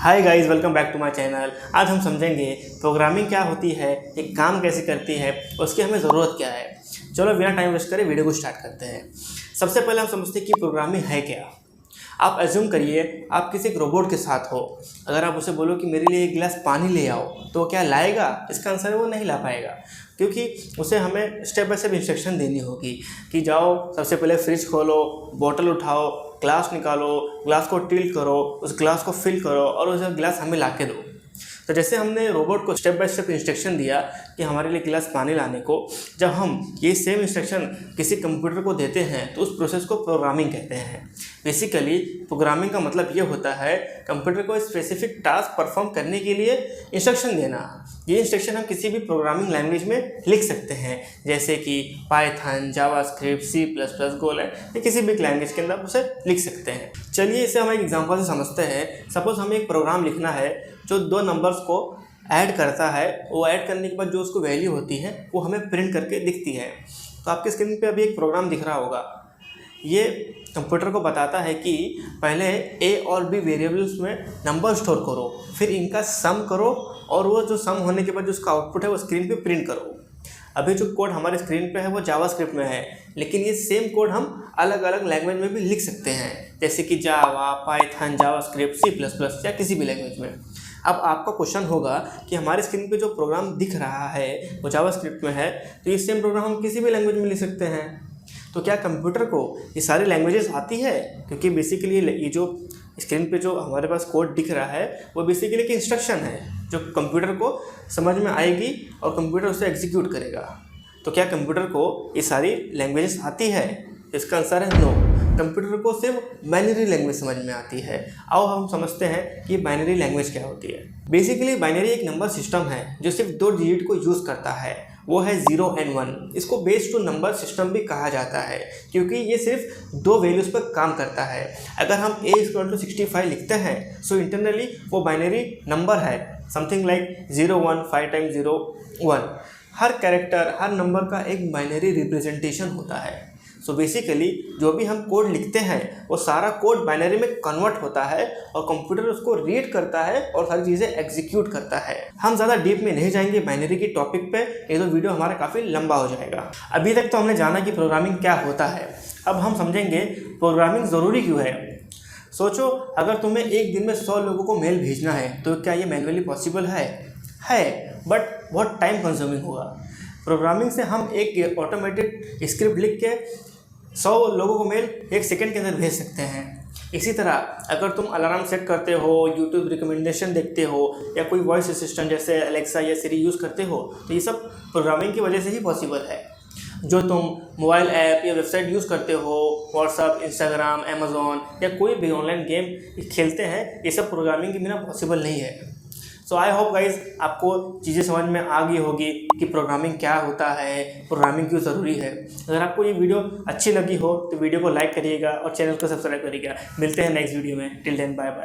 Hi guys, welcome back to my channel. आज हम समझेंगे प्रोग्रामिंग क्या होती है, एक काम कैसे करती है, उसकी हमें ज़रूरत क्या है। चलो बिना टाइम वेस्ट करे वीडियो को स्टार्ट करते हैं। सबसे पहले हम समझते हैं कि प्रोग्रामिंग है क्या। आप एज्यूम करिए आप किसी एक रोबोट के साथ हो। अगर आप उसे बोलो कि मेरे लिए एक गिलास पानी ले आओ, तो वो क्या लाएगा? इसका आंसर है वो नहीं ला पाएगा, क्योंकि उसे हमें स्टेप बाय स्टेप इंस्ट्रक्शन देनी होगी कि जाओ सबसे पहले फ्रिज खोलो, बोतल उठाओ, ग्लास निकालो, ग्लास को टिल्ट करो, उस ग्लास को फिल करो और उस ग्लास हमें ला के दो। तो जैसे हमने रोबोट को स्टेप बाय स्टेप इंस्ट्रक्शन दिया कि हमारे लिए गिलास पानी लाने को, जब हम ये सेम इंस्ट्रक्शन किसी कंप्यूटर को देते हैं तो उस प्रोसेस को प्रोग्रामिंग कहते हैं। बेसिकली प्रोग्रामिंग का मतलब ये होता है कंप्यूटर को स्पेसिफिक टास्क परफॉर्म करने के लिए इंस्ट्रक्शन देना। ये इंस्ट्रक्शन हम किसी भी प्रोग्रामिंग लैंग्वेज में लिख सकते हैं, जैसे कि पाइथन, जावास्क्रिप्ट, C++, गोलैंड, या किसी भी लैंग्वेज के अंदर उसे लिख सकते हैं। चलिए इसे हम एक एग्जांपल से समझते हैं। सपोज हमें एक प्रोग्राम लिखना है जो दो नंबर्स को ऐड करता है। वो ऐड करने के बाद जो उसको वैल्यू होती है वो हमें प्रिंट करके दिखती है। तो आपके स्क्रीन पे अभी एक प्रोग्राम दिख रहा होगा। ये कंप्यूटर को बताता है कि पहले ए और बी वेरिएबल्स में नंबर स्टोर करो, फिर इनका सम करो और वो जो सम होने के बाद जो उसका आउटपुट है वो स्क्रीन पे प्रिंट करो। अभी जो कोड हमारे स्क्रीन पे है वो जावास्क्रिप्ट में है, लेकिन ये सेम कोड हम अलग अलग लैंग्वेज में भी लिख सकते हैं, जैसे कि जावा, पाइथन, जावास्क्रिप्ट, C++ या किसी भी लैंग्वेज में। अब आपका क्वेश्चन होगा कि हमारे स्क्रीन पे जो प्रोग्राम दिख रहा है वो जावास्क्रिप्ट में है, तो ये सेम प्रोग्राम हम किसी भी लैंग्वेज में लिख सकते हैं। तो क्या कंप्यूटर को ये सारी लैंग्वेजेस आती है? क्योंकि बेसिकली ये जो स्क्रीन पे जो हमारे पास कोड दिख रहा है वो बेसिकली एक इंस्ट्रक्शन है जो कंप्यूटर को समझ में आएगी और कंप्यूटर उसे एग्जीक्यूट करेगा। तो क्या कंप्यूटर को ये सारी लैंग्वेजेस आती है? इसका आंसर है नो। कंप्यूटर को सिर्फ बाइनरी लैंग्वेज समझ में आती है। आओ हम समझते हैं कि बाइनरी लैंग्वेज क्या होती है। बेसिकली बाइनरी एक नंबर सिस्टम है जो सिर्फ दो डिजिट को यूज़ करता है, वो है 0 और 1। इसको बेस टू नंबर सिस्टम भी कहा जाता है क्योंकि ये सिर्फ दो वैल्यूज़ पर काम करता है। अगर हम A=65 लिखते हैं सो इंटरनली वो बाइनरी नंबर है, समथिंग लाइक 0 1 5 टाइम्स 0 1। हर कैरेक्टर, हर नंबर का एक बाइनरी रिप्रेजेंटेशन होता है। सो बेसिकली जो भी हम कोड लिखते हैं वो सारा कोड बाइनरी में कन्वर्ट होता है और कंप्यूटर उसको रीड करता है और सारी चीज़ें एग्जीक्यूट करता है। हम ज़्यादा डीप में नहीं जाएंगे बाइनरी की टॉपिक पे, ये तो वीडियो हमारा काफ़ी लंबा हो जाएगा। अभी तक तो हमने जाना कि प्रोग्रामिंग क्या होता है। अब हम समझेंगे प्रोग्रामिंग ज़रूरी क्यों है। सोचो अगर तुम्हें एक दिन में 100 लोगों को मेल भेजना है तो क्या ये मैनुअली पॉसिबल है? बट बहुत टाइम कंज्यूमिंग होगा। प्रोग्रामिंग से हम एक ऑटोमेटेड स्क्रिप्ट लिख के 100 लोगों को मेल 1 सेकंड के अंदर भेज सकते हैं। इसी तरह अगर तुम अलार्म सेट करते हो, यूट्यूब रिकमेंडेशन देखते हो या कोई वॉइस असिस्टेंट जैसे अलेक्सा या सिरी यूज़ करते हो, तो ये सब प्रोग्रामिंग की वजह से ही पॉसिबल है। जो तुम मोबाइल ऐप या वेबसाइट यूज़ करते हो, व्हाट्सअप, इंस्टाग्राम, अमेज़ॉन या कोई भी ऑनलाइन गेम खेलते हैं, ये सब प्रोग्रामिंग के बिना पॉसिबल नहीं है। सो आई होप गाइज आपको चीज़ें समझ में आ गई होगी कि प्रोग्रामिंग क्या होता है, प्रोग्रामिंग क्यों ज़रूरी है। अगर आपको ये वीडियो अच्छी लगी हो तो वीडियो को लाइक करिएगा और चैनल को सब्सक्राइब करिएगा। मिलते हैं नेक्स्ट वीडियो में। Till then bye bye.